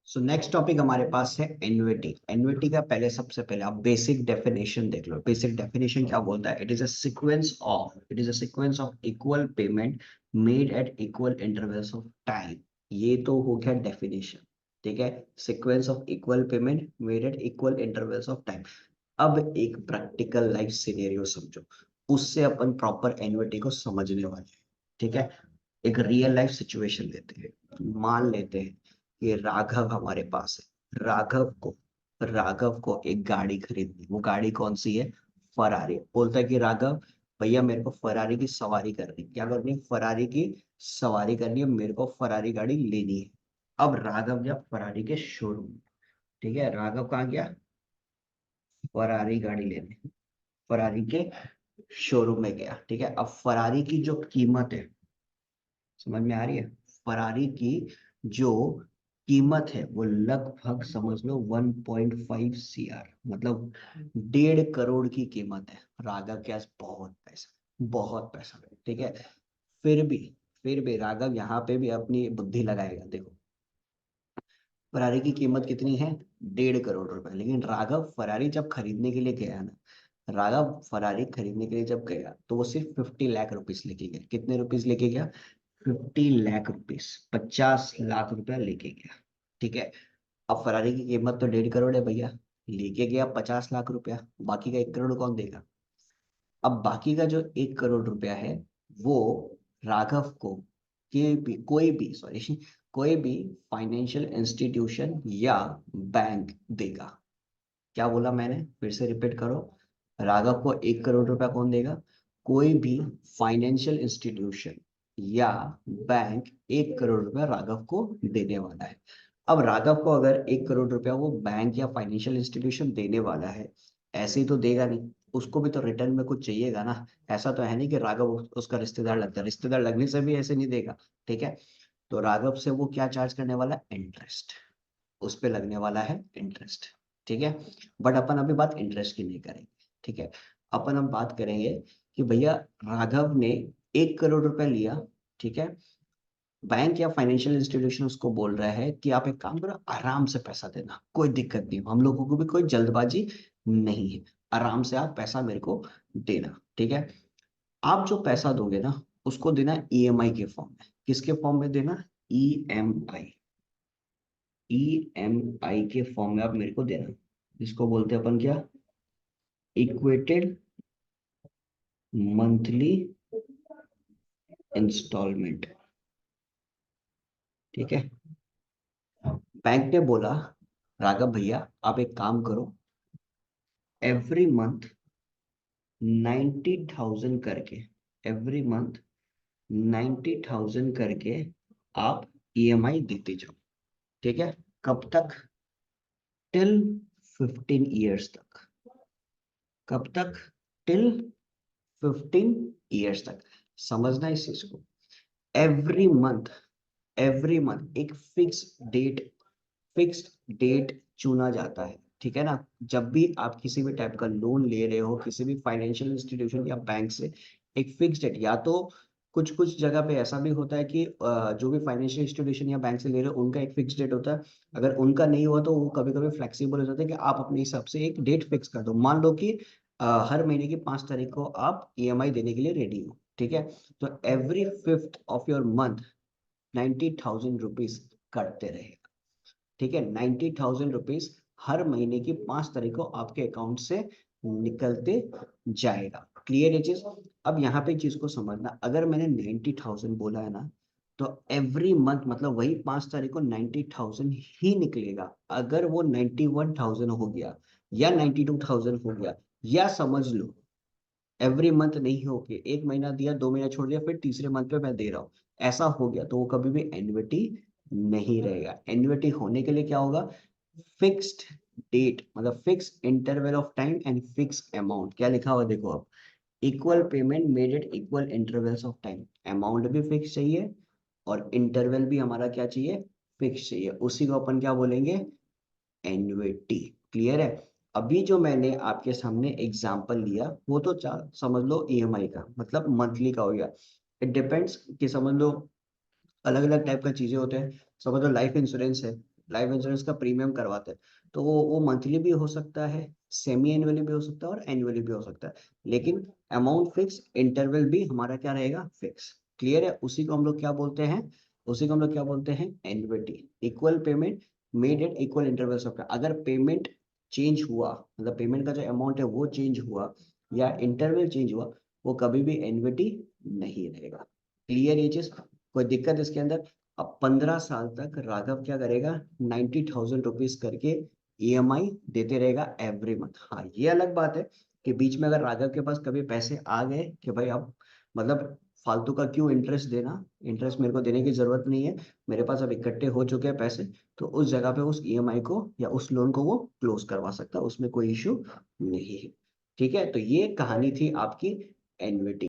So next topic हमारे पास है annuity. Annuity का पहले सबसे पहले आप बेसिक डेफिनेशन देख लो। बेसिक डेफिनेशन क्या बोलता है? It is a sequence of equal payment made at equal intervals of time. ये तो हो गया डेफिनेशन, ठीक है। Sequence of equal payment made at equal intervals of time. अब एक प्रैक्टिकल लाइफ सिनेरियो समझो, उससे अपन प्रॉपर एन्युटी को समझने वाले हैं, ठीक है। एक रियल लाइफ सिचुएशन लेते हैं। मान लेते हैं कि राघव हमारे पास है। राघव को एक गाड़ी खरीदनी। वो गाड़ी कौन सी है? फरारी। बोलता है कि राघव भैया मेरे को फरारी की सवारी करनी। क्या करनी? फरारी की सवारी करनी है, मेरे को फरारी गाड़ी लेनी है। अब राघव गया फरारी के शोरूम, ठीक है। राघव कहाँ गया? फरारी गाड़ी लेने फरारी के शोरूम में गया, ठीक है। अब फरारी की जो कीमत है, समझ में आ रही है? फरारी की जो कीमत है वो लगभग समझ लो 1.5 CR, मतलब 1.5 करोड़ की कीमत है। राघव के पास बहुत पैसा है, ठीक है। फिर भी फिर भी राघव यहाँ पे भी अपनी बुद्धि लगाएगा। देखो फरारी की कीमत कितनी है? 1.5 करोड़ रुपए। लेकिन राघव फरारी जब खरीदने के लिए गया ना, राघव फरारी खरीदने के लिए जब गया तो वो सिर्फ 50 लाख रुपीज लेके गया। कितने रुपीज लेके गया? 50 लाख रुपीज, 50 लाख रुपया लेके गया, ठीक है। अब फरारी की कीमत तो 1.5 करोड़ है भैया, लेके गया 50 लाख रुपया। बाकी का 1 करोड़ कौन देगा? अब बाकी का जो 1 करोड़ रुपया है वो राघव को कोई भी फाइनेंशियल इंस्टीट्यूशन या बैंक देगा। क्या बोला मैंने? फिर से रिपीट करो। राघव को 1 करोड़ रुपया कौन देगा? कोई भी फाइनेंशियल इंस्टीट्यूशन या बैंक 1 करोड़ रुपया राघव को देने वाला है। अब राघव को अगर 1 करोड़ रुपया वो बैंक या फाइनेंशियल इंस्टीट्यूशन देने वाला है, ऐसे ही तो देगा नहीं, उसको भी तो रिटर्न में कुछ चाहिएगा ना। ऐसा तो है नहीं कि राघव उसका रिश्तेदार लगता है, रिश्तेदार लगने से भी ऐसे नहीं देगा, ठीक है। तो राघव से वो क्या चार्ज करने वाला है? इंटरेस्ट। उस पे लगने वाला है इंटरेस्ट, ठीक है। बट अपन अभी बात इंटरेस्ट की नहीं करेंगे, ठीक है। अपन हम बात करेंगे कि भैया राघव ने 1 करोड़ रुपए लिया, ठीक है। बैंक या फाइनेंशियल इंस्टीट्यूशन उसको बोल रहा है कि आप एक काम करो, आराम से पैसा देना, कोई दिक्कत नहीं, हम लोगों को भी कोई जल्दबाजी नहीं है, आराम से आप पैसा मेरे को देना, ठीक है। आप जो पैसा दोगे ना, उसको देना ईएमआई के फॉर्म में। किसके फॉर्म में देना? ईएमआई। ईएमआई के फॉर्म में आप मेरे को देना। इसको बोलते हैं अपन क्या? इक्वेटेड मंथली इंस्टॉलमेंट, ठीक है। बैंक ने बोला राघव भैया आप एक काम करो, एवरी मंथ 90,000 करके, एवरी मंथ 90,000 करके आप ईएमआई देते जाओ, ठीक है। कब तक? टिल 15 ईयर्स तक। कब तक? टिल 15 ईयर्स तक। समझना इस चीज को। एवरी मंथ, एवरी मंथ एक फिक्स्ड डेट चुना जाता है, ठीक है ना। जब भी आप किसी भी टाइप का लोन ले रहे हो किसी भी फाइनेंशियल इंस्टीट्यूशन या बैंक से, एक फिक्स्ड डेट, या तो कुछ कुछ जगह पे ऐसा भी होता है कि जो भी फाइनेंशियल इंस्टीट्यूशन या बैंक से ले रहे हो उनका एक फिक्स डेट होता है। अगर उनका नहीं हुआ तो वो कभी कभी फ्लेक्सिबल हो जाता है कि आप अपने हिसाब से एक डेट फिक्स कर दो। मान लो कि हर महीने की 5 तारीख को आप ईएमआई देने के लिए रेडी हो, ठीक है। तो every 5th of your month 90,000 rupees कटते रहेगा, ठीक है। 90,000 रुपीज हर महीने की 5 तारीख को आपके अकाउंट से निकलते जाएगा। क्लियर है चीज? अब यहाँ पे चीज को समझना, अगर मैंने 90,000 बोला है ना, तो एवरी मंथ मतलब वही 5 तारीख को 90,000 ही निकलेगा। अगर वो 91,000 हो गया या 92,000 हो गया, या समझ लो एवरी मंथ नहीं हो के एक महीना दिया, 2 महीना छोड़ दिया, फिर तीसरे मंथ पे मैं दे रहा हूँ, ऐसा हो गया तो वो कभी भी एन्युटी नहीं रहेगा। एन्युटी होने के लिए क्या होगा? फिक्स्ड डेट, मतलब fix interval of time and fix amount. क्या लिखा हुआ देखो अब? Equal payment made at equal intervals of time. Amount भी फिक्स चाहिए और इंटरवल भी हमारा क्या चाहिए? फिक्स चाहिए। उसी को अपन क्या बोलेंगे? एन्युटी। क्लियर है? अभी जो मैंने आपके सामने एग्जांपल लिया वो तो समझ लो ईएमआई का मतलब मंथली का हो गया। इट डिपेंड्स कि समझ लो अलग अलग टाइप का चीजें होते हैं। समझ लो लाइफ इंश्योरेंस है, लाइफ इंश्योरेंस का प्रीमियम करवाते हैं, तो वो मंथली भी हो सकता है, सेमी एनुअली भी हो सकता है और एनुअली भी हो सकता है, लेकिन अमाउंट फिक्स, इंटरवल भी हमारा क्या रहेगा, फिक्स। क्लियर है? उसी को हम लोग क्या बोलते हैं, उसी को हम लोग क्या बोलते हैं, annuity, equal payment made at equal intervals of. अगर पेमेंट चेंज हुआ, मतलब पेमेंट का जो अमाउंट है वो चेंज हुआ या इंटरवल चेंज हुआ, वो कभी भी एन्युटी नहीं रहेगा। क्लियर ये चीज? कोई दिक्कत इसके अंदर? अब 15 साल तक राघव क्या करेगा, 90,000 रुपीज करके ईएमआई देते रहेगा एवरी मंथ। हाँ, ये अलग बात है कि बीच में अगर राघव के पास कभी पैसे आ गए कि भाई अब मतलब फालतू का क्यों इंटरेस्ट देना, इंटरेस्ट मेरे को देने की जरूरत नहीं है, मेरे पास अब इकट्ठे हो चुके हैं पैसे, तो उस जगह पे उस ईएमआई को या उस लोन को वो क्लोज करवा सकता है, उसमें कोई इश्यू नहीं है। ठीक है, तो ये कहानी थी आपकी एन्युटी।